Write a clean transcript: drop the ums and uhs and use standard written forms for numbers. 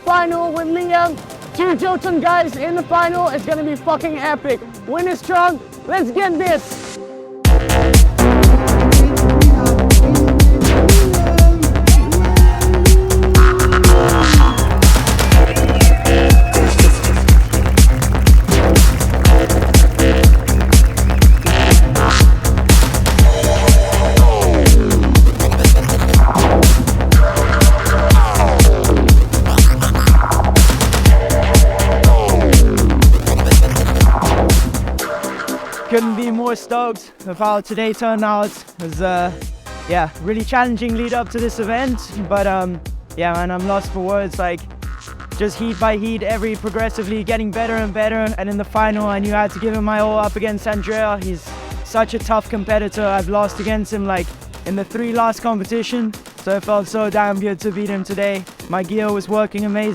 final with Liam. Two Jotun guys in the final. It's gonna be fucking epic. Winner strong. Let's get this. Couldn't be more stoked of how today turned out. It was yeah, really challenging lead up to this event, but yeah man, I'm lost for words. Like, just heat by heat, every progressively getting better and better, and in the final I knew I had to give him my all up against Andrea. He's such a tough competitor. I've lost against him like in the 3 last competition, so it felt so damn good to beat him today. My gear was working amazing.